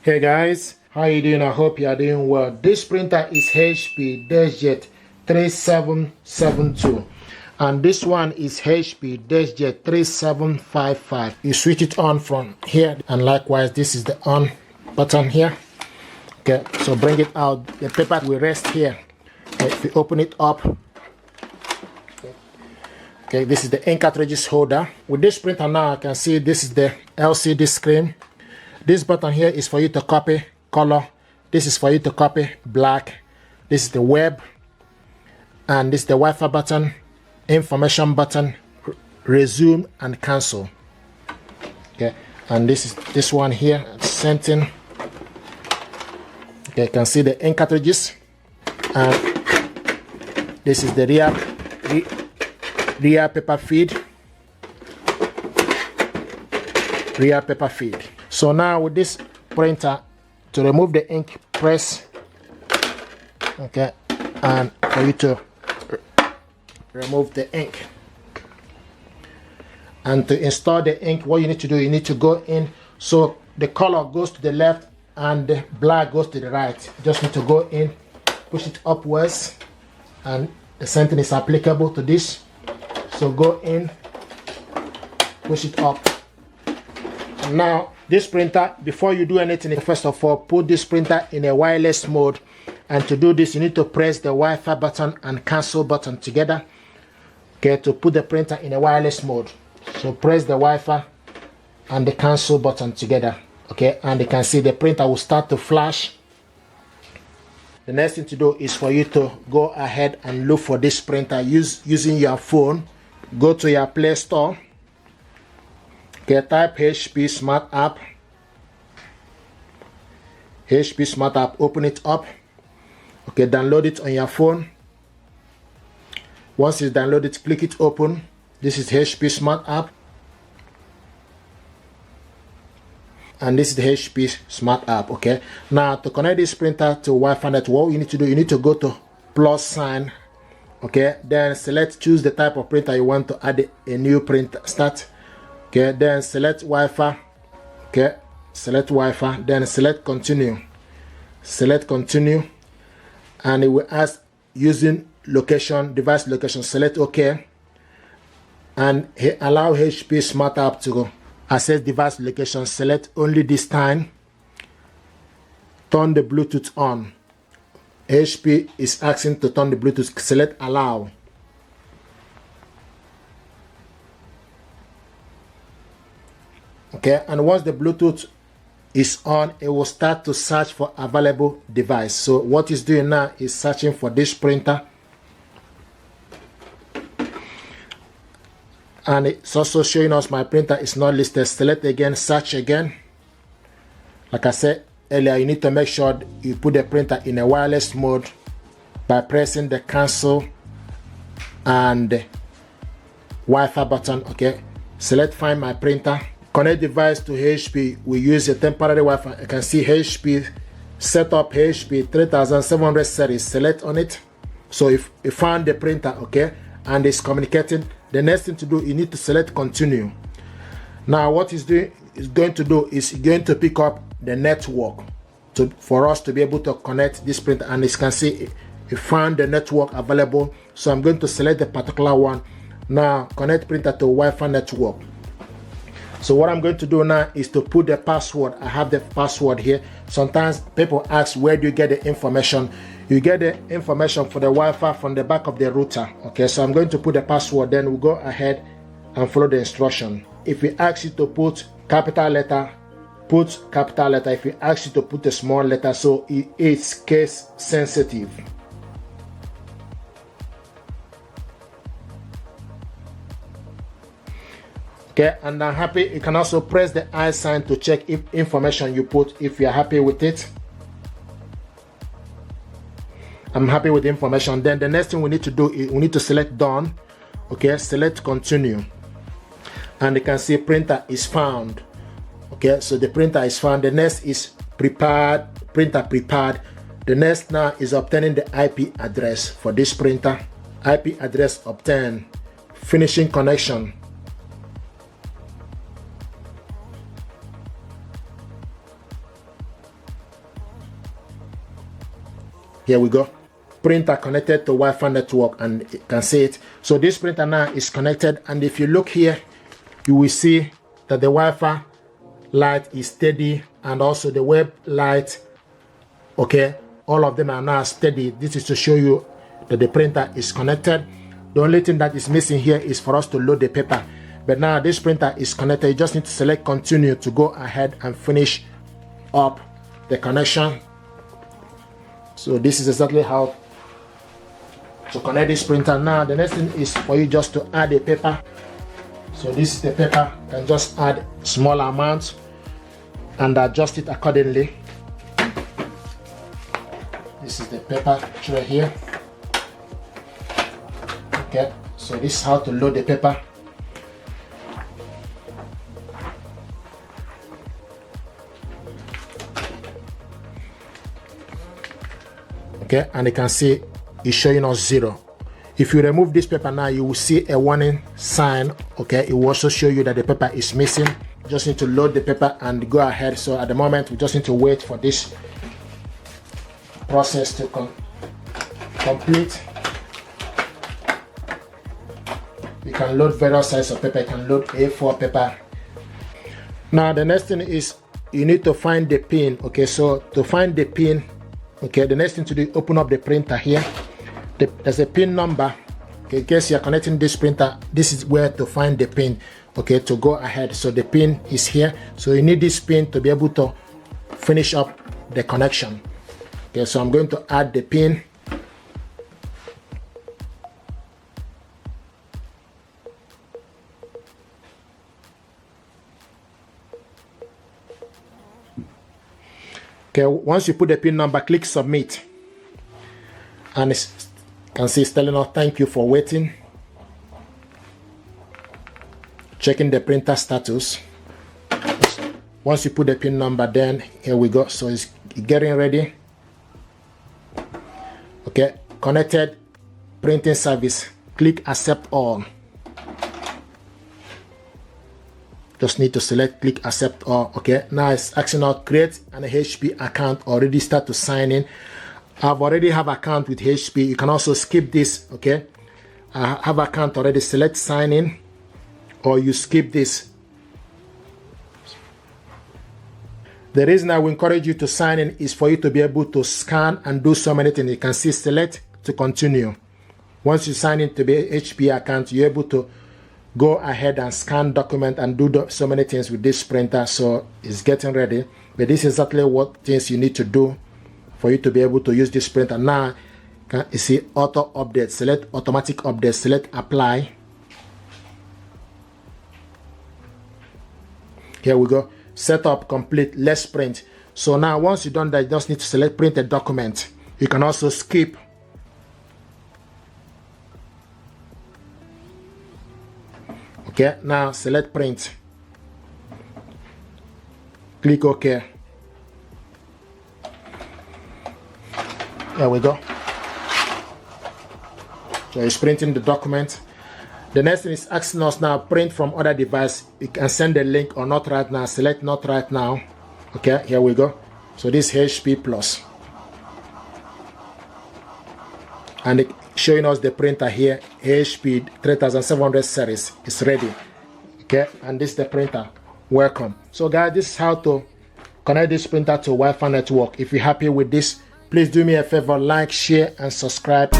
Hey guys, how you doing? I hope you are doing well. This printer is HP DeskJet 3772 and this one is HP DeskJet 3755. You switch it on from here, and likewise this is the on button here. Okay, so bring it out. The paper will rest here. Okay, if you open it up, okay, this is the ink cartridges holder. With this printer now, I can see this is the LCD screen. This button here is for you to copy color. This is for you to copy black. This is the web, and this is the Wi-Fi button, information button, resume and cancel. Okay, and this is this one here, same thing. Okay, you can see the ink cartridges, and this is the rear paper feed. Rear paper feed. So now with this printer, to remove the ink, press, okay, and for you to remove the ink. And to install the ink, what you need to do, you need to go in, so the color goes to the left and the black goes to the right. You just need to go in, push it upwards, and the same thing is applicable to this. So go in, push it up. And now this printer, before you do anything, first of all, put this printer in a wireless mode. And to do this, you need to press the Wi-Fi button and cancel button together. Okay, to put the printer in a wireless mode. So press the Wi-Fi and the cancel button together. Okay, and you can see the printer will start to flash. The next thing to do is for you to go ahead and look for this printer using your phone. Go to your Play Store. Okay, type HP Smart App. HP Smart App, open it up. Okay, download it on your phone. Once it's downloaded, click it open. This is HP Smart App. And this is the HP Smart App. Okay, now to connect this printer to Wi-Fi network, what you need to do, you need to go to plus sign. Okay, then choose the type of printer you want to add a new printer, start. Okay, then select Wi-Fi. Okay, select Wi-Fi, then select continue. Select continue, and it will ask using location, device location. Select OK, and allow HP Smart App to access device location. Select only this time. Turn the Bluetooth on. HP is asking to turn the Bluetooth. Select allow. Okay, and once the Bluetooth is on, it will start to search for available device. So what it's doing now is searching for this printer, and it's also showing us my printer is not listed. Select again, search again. Like I said earlier, you need to make sure you put the printer in a wireless mode by pressing the cancel and the Wi-Fi button. Okay, select find my printer. Connect device to HP. We use a temporary Wi-Fi. You can see HP Setup HP 3700 series. Select on it. So if you found the printer, okay, and it's communicating, the next thing to do, you need to select continue. Now what it's doing is going to pick up the network for us to be able to connect this printer. And as you can see, it found the network available. So I'm going to select the particular one. Now connect printer to Wi-Fi network. So what I'm going to do now is to put the password. I have the password here. Sometimes people ask, where do you get the information? You get the information for the Wi-Fi from the back of the router. Okay, so I'm going to put the password, then we'll go ahead and follow the instruction. If we ask you to put capital letter, put capital letter. If we ask you to put a small letter, so it's case sensitive. Okay, and I'm happy. You can also press the I sign to check if information you put, if you're happy with it. I'm happy with the information. Then the next thing we need to do is we need to select done. Okay, select continue, and you can see printer is found. Okay, so the printer is found. The next is prepared, printer prepared. The next now is obtaining the IP address for this printer. IP address obtained. Finishing connection. Here we go. Printer connected to Wi-Fi network, and you can see it. So this printer now is connected, and if you look here, you will see that the Wi-Fi light is steady, and also the web light, okay, all of them are now steady. This is to show you that the printer is connected. The only thing that is missing here is for us to load the paper. But now this printer is connected. You just need to select continue to go ahead and finish up the connection. So this is exactly how to connect this printer. Now the next thing is for you just to add a paper. So this is the paper. You can just add small amounts and adjust it accordingly. This is the paper tray here. Okay, so this is how to load the paper. Okay, and you can see it's showing us 0. If you remove this paper now, you will see a warning sign. Okay, it will also show you that the paper is missing. You just need to load the paper and go ahead. So at the moment, we just need to wait for this process to complete. You can load various sizes of paper. You can load A4 paper. Now the next thing is you need to find the pin. Okay, so to find the pin, okay, the next thing to do, open up the printer here. There's a pin number. Okay, in case you're connecting this printer, this is where to find the pin. Okay, to go ahead. So the pin is here. So you need this pin to be able to finish up the connection. Okay, so I'm going to add the pin. Okay, once you put the pin number, click submit, and you can see it's telling us thank you for waiting. Checking the printer status. Once you put the pin number, then here we go. So it's getting ready. Okay, connected printing service. Click accept all. Just need to select click accept all. Okay, now it's asking us create an HP account or register to sign in. I've already have account with HP. You can also skip this. Okay, I have account already. Select sign in, or you skip this. The reason I will encourage you to sign in is for you to be able to scan and do so many things. You can see select to continue. Once you sign in to the HP account, you're able to go ahead and scan document and do so many things with this printer. So it's getting ready. But this is exactly what things you need to do for you to be able to use this printer. Now you see auto update. Select automatic update. Select apply. Here we go. Setup complete. Let's print. So now once you've done that, you just need to select print a document. You can also skip. Okay, now select print. Click OK. There we go. So it's printing the document. The next thing is asking us now print from other device. You can send the link or not right now. Select not right now. Okay, here we go. So this HP Plus. And it's showing us the printer here, HP 3700 series is ready. Okay, and this is the printer. Welcome. So guys, this is how to connect this printer to Wi-Fi network. If you're happy with this, please do me a favor, like, share, and subscribe.